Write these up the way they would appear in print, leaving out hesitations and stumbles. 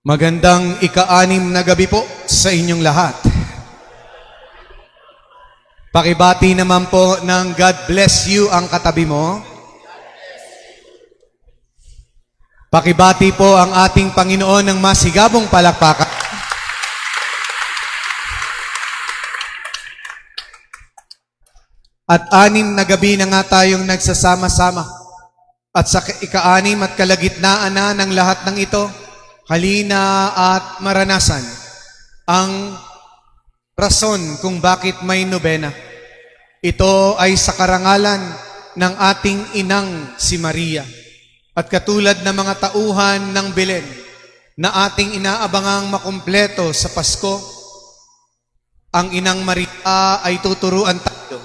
Magandang ika-anim na gabi po sa inyong lahat. Pakibati naman po ng God bless you ang katabi mo. Pakibati po ang ating Panginoon ng masigabong palakpakan. At anim na gabi na nga tayong nagsasama-sama. At sa ika-anim at kalagitnaan na ng lahat ng ito, halina at maranasan ang rason kung bakit may nobena. Ito ay sa karangalan ng ating inang si Maria. At katulad ng mga tauhan ng Belen na ating inaabangang makumpleto sa Pasko, ang inang Maria ay tuturuan tayo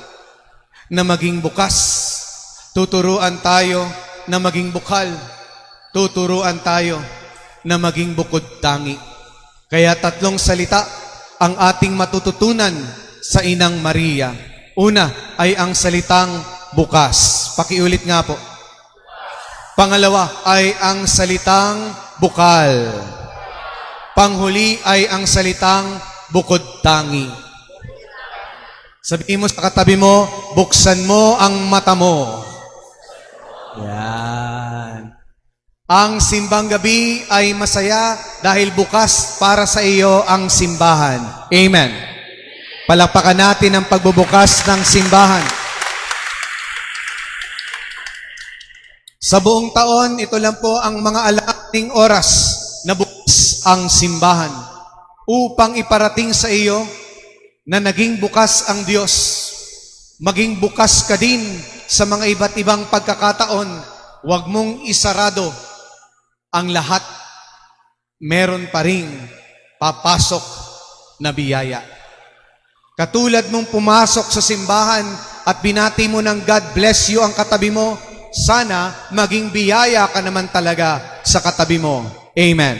na maging bukas. Tuturuan tayo na maging bukal. Tuturuan tayo na maging bukod tangi. Kaya tatlong salita ang ating matututunan sa inang Maria. Una ay ang salitang bukas. Pakiulit nga po. Pangalawa ay ang salitang bukal. Panghuli ay ang salitang bukod tangi. Sabihin mo sa katabi mo, buksan mo ang mata mo. Yan. Ang simbang gabi ay masaya dahil bukas para sa iyo ang simbahan. Amen. Palakpakan natin ang pagbubukas ng simbahan. Sa buong taon, ito lang po ang mga alating oras na bukas ang simbahan upang iparating sa iyo na naging bukas ang Diyos. Maging bukas ka din sa mga iba't ibang pagkakataon. Huwag mong isarado ang lahat. Meron pa ring papasok na biyaya. Katulad mong pumasok sa simbahan at binati mo ng God bless you ang katabi mo, sana maging biyaya ka naman talaga sa katabi mo. Amen.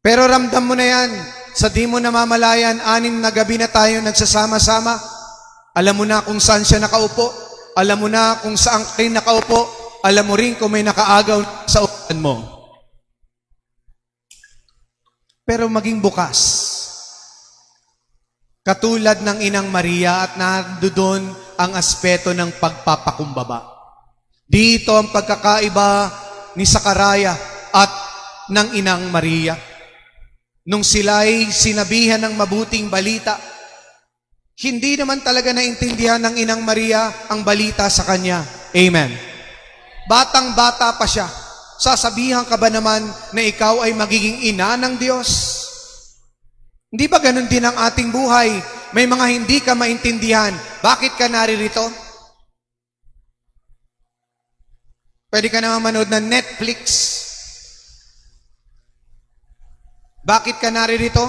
Pero ramdam mo na yan, sa di mo namamalayan, 6 na gabi na tayo nagsasama-sama. Alam mo na kung saan siya nakaupo. Alam mo na kung saan kayo nakaupo. Alam mo rin kung may nakaagaw sa upuan mo. Pero maging bukas. Katulad ng inang Maria at nandoon ang aspeto ng pagpapakumbaba. Dito ang pagkakaiba ni Sakaraya at ng inang Maria. Nung sila'y sinabihan ng mabuting balita, hindi naman talaga naintindihan ng inang Maria ang balita sa kanya. Amen. Batang-bata pa siya. Sasabihan ka ba naman na ikaw ay magiging ina ng Diyos? Hindi ba ganun din ang ating buhay? May mga hindi ka maintindihan. Bakit ka naririto? Pwede ka naman manood ng Netflix. Bakit ka naririto?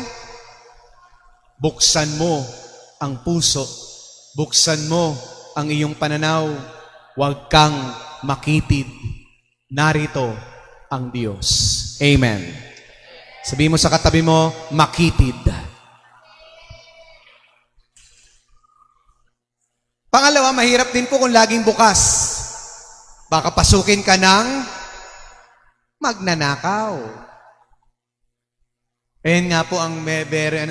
Buksan mo ang puso. Buksan mo ang iyong pananaw. Huwag kang makitid. Narito ang Diyos. Amen. Sabihin mo sa katabi mo, makitid. Pangalawa, mahirap din po kung laging bukas. Baka pasukin ka ng magnanakaw. Ayan nga po ang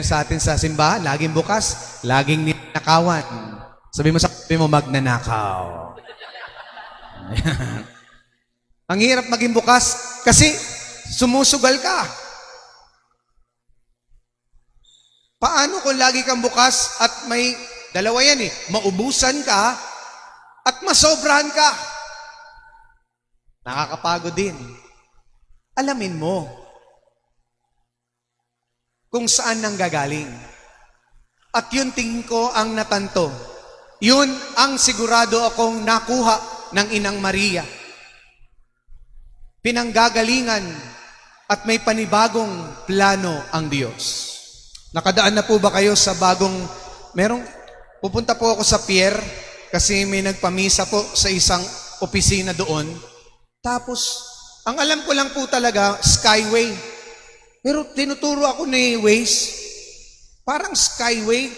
sa atin sa simbahan, laging bukas, laging ninakawan. Sabi mo sa katabi mo, magnanakaw. Ang hirap maging bukas kasi sumusugal ka. Paano kung lagi kang bukas at may dalawa yan maubusan ka at masobrahan ka? Nakakapagod din. Alamin mo kung saan nang gagaling. At yun tingin ko ang natanto. Yun ang sigurado akong nakuha ng inang Maria. Pinanggagalingan at may panibagong plano ang Diyos. Nakadaan na po ba kayo sa pupunta po ako sa pier kasi may nagpamisa po sa isang opisina doon. Tapos, ang alam ko lang po talaga, Skyway. Pero tinuturo ako ni Waze, parang Skyway.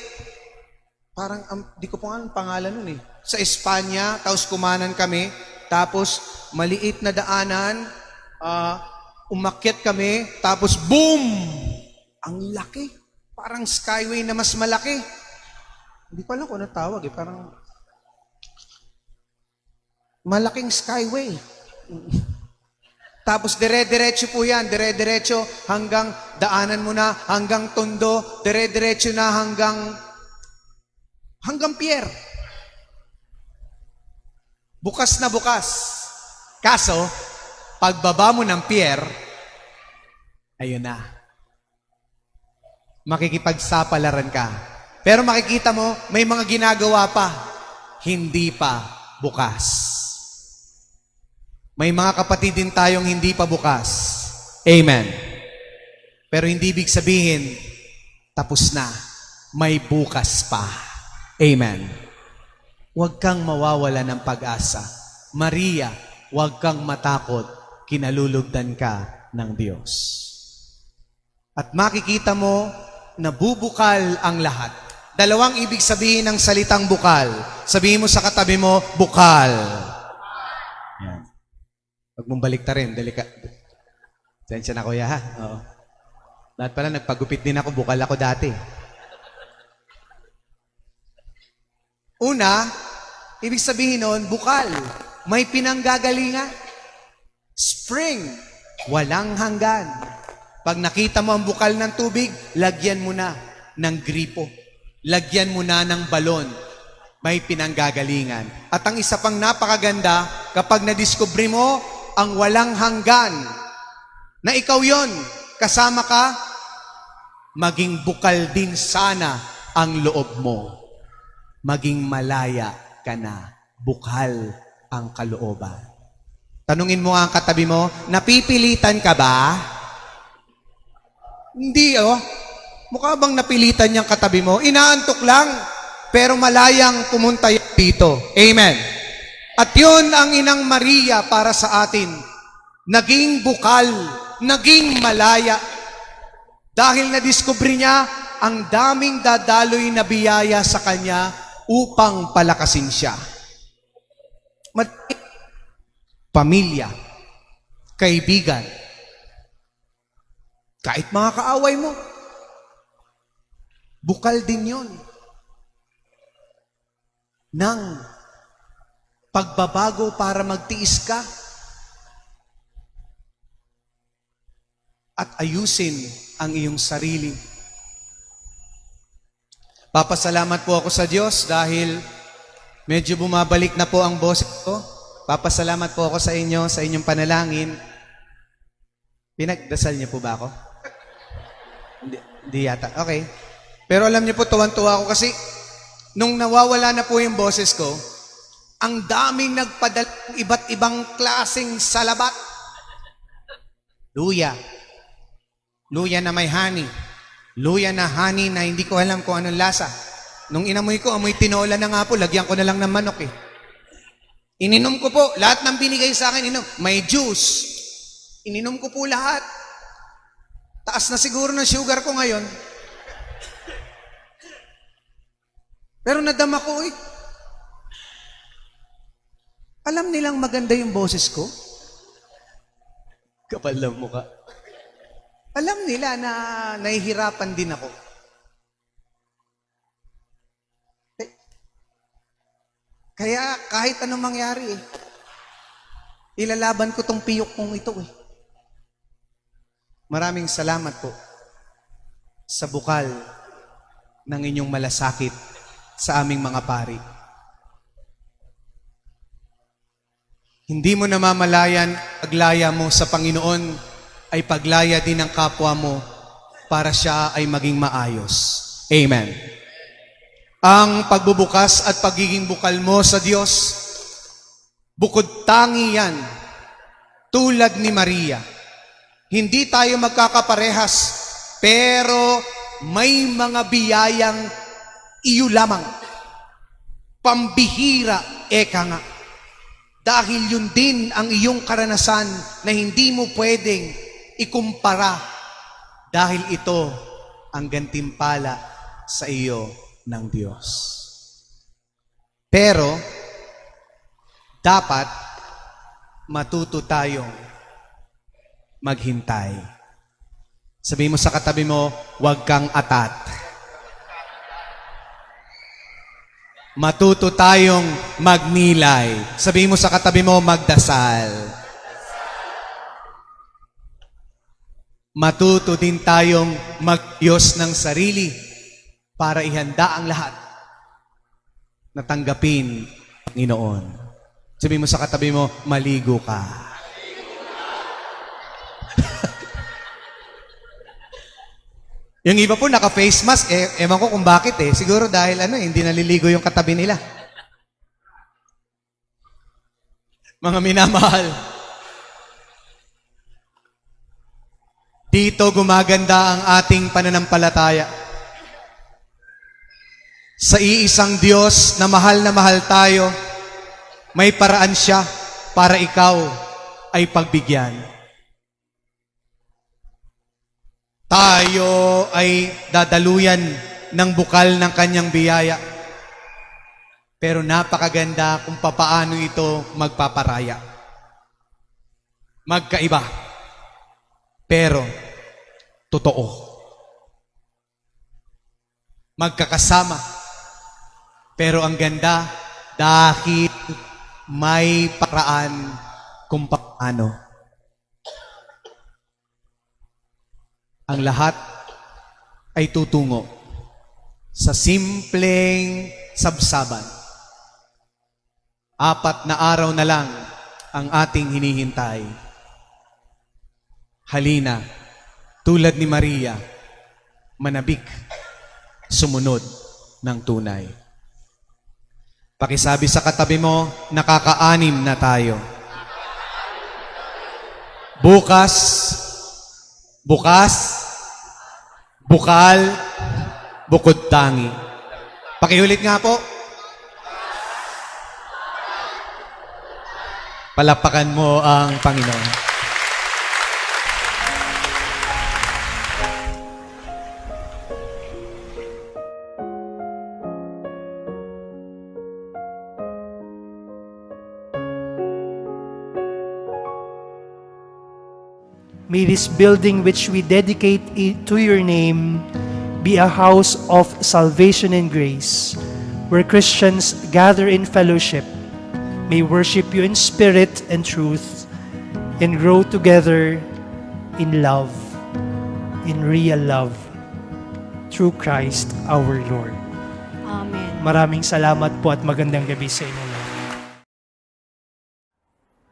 Parang, di ko po nga ang pangalan nun Sa Espanya, tapos kumanan kami. Tapos, maliit na daanan, Umakyat kami, tapos boom! Ang laki. Parang skyway na mas malaki. Hindi ko alam kung ano tawag eh. Parang malaking skyway. Tapos dire-diretso po yan. Dire-diretso hanggang daanan mo na, hanggang Tondo. Dire-diretso na hanggang pier. Bukas na bukas. Kaso, pagbaba mo ng pier, ayun na. Makikipagsapalaran ka. Pero makikita mo, may mga ginagawa pa. Hindi pa bukas. May mga kapatid din tayong hindi pa bukas. Amen. Pero hindi ibig sabihin, tapos na. May bukas pa. Amen. Huwag kang mawawala ng pag-asa. Maria, huwag kang matakot. Kinalulugdan ka ng Diyos. At makikita mo na bubukal ang lahat. Dalawang ibig sabihin ng salitang bukal. Sabihin mo sa katabi mo, bukal. Yan. Huwag mong baliktarin. Sensya na kuya ha. Oo. Lahat pala nagpagupit din ako. Bukal ako dati. Una, ibig sabihin nun, bukal. May pinanggagalingan. Spring. Walang hanggan. Pag nakita mo ang bukal ng tubig, lagyan mo na ng gripo. Lagyan mo na ng balon. May pinanggagalingan. At ang isa pang napakaganda, kapag nadiskubre mo ang walang hanggan, na ikaw yon, kasama ka, maging bukal din sana ang loob mo. Maging malaya ka na. Bukal ang kalooban. Tanungin mo nga ang katabi mo, napipilitan ka ba? Hindi oh. Mukha bang napilitan niyang katabi mo? Inaantok lang, pero malayang pumunta dito. Amen. At yun ang Inang Maria para sa atin. Naging bukal, naging malaya. Dahil nadiskubre niya ang daming dadaloy na biyaya sa kanya upang palakasin siya. Pamilya, kaibigan, kahit mga kaaway mo, bukal din yun ng pagbabago para magtiis ka at ayusin ang iyong sarili. Papasalamat po ako sa Diyos dahil medyo bumabalik na po ang boses ko. Papasalamat po ako sa inyo, sa inyong panalangin. Pinagdasal niyo po ba ako? Hindi yata. Okay. Pero alam niyo po, tuwan-tuwa ako kasi nung nawawala na po yung boses ko, ang daming nagpadala ng iba't ibang klaseng salabat. Luya. Luya na may honey. Luya na honey na hindi ko alam kung anong lasa. Nung inamoy ko, amoy tinola na nga po, lagyan ko na lang ng manok eh. Ininom ko po, lahat ng binigay sa akin, may juice. Ininom ko po lahat. Taas na siguro ng sugar ko ngayon. Pero nadama ko eh. Alam nilang maganda yung boses ko? Kapal ng mukha. Alam nila na nahihirapan din ako. Kaya kahit anong mangyari ilalaban ko tong piyok kong ito eh. Maraming salamat po sa bukal ng inyong malasakit sa aming mga pari. Hindi mo namamalayan, paglaya mo sa Panginoon ay paglaya din ng kapwa mo para siya ay maging maayos. Amen. Ang pagbubukas at pagiging bukal mo sa Diyos, bukod tangi yan, tulad ni Maria. Hindi tayo magkakaparehas, pero may mga biyayang iyo lamang. Pambihira, eka nga. Dahil yun din ang iyong karanasan na hindi mo pwedeng ikumpara dahil ito ang gantimpala sa iyo ng Diyos. Pero, dapat matuto tayong maghintay. Sabihin mo sa katabi mo, huwag kang atat. Matuto tayong magnilay. Sabihin mo sa katabi mo, magdasal. Matuto din tayong mag-Diyos ng sarili para ihanda ang lahat na tanggapin ang Panginoon. Sabihin mo sa katabi mo, maligo ka. Yung iba po naka-face mask, ewan ko kung bakit Siguro dahil hindi naliligo yung katabi nila. Mga minamahal, dito gumaganda ang ating pananampalataya. Sa iisang Diyos na mahal tayo, may paraan siya para ikaw ay pagbigyan. Tayo ay dadaluyan ng bukal ng kanyang biyaya. Pero napakaganda kung papaano ito magpaparaya. Magkaiba. Pero totoo. Magkakasama. Pero ang ganda dahil may paraan kung paano. Ang lahat ay tutungo sa simpleng sabsaban. 4 na araw na lang ang ating hinihintay. Halina, tulad ni Maria, manabik, sumunod ng tunay. Pakisabi sa katabi mo, nakaka-6 na tayo. Bukas, bukal, bukod tangi. Pakiulit nga po. Palakpakan mo ang Panginoon. May this building which we dedicate to your name be a house of salvation and grace, where Christians gather in fellowship, may worship you in spirit and truth, and grow together in love, in real love, through Christ our Lord. Amen. Maraming salamat po at magandang gabi sa inyo.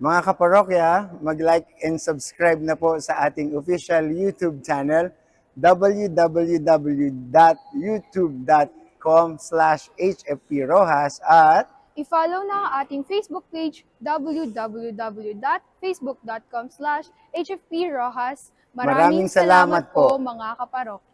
Mga kaparokya, mag-like and subscribe na po sa ating official YouTube channel, www.youtube.com/hfprojas at I-follow na ang ating Facebook page, www.facebook.com/hfprojas. Maraming salamat po. mga kaparokya.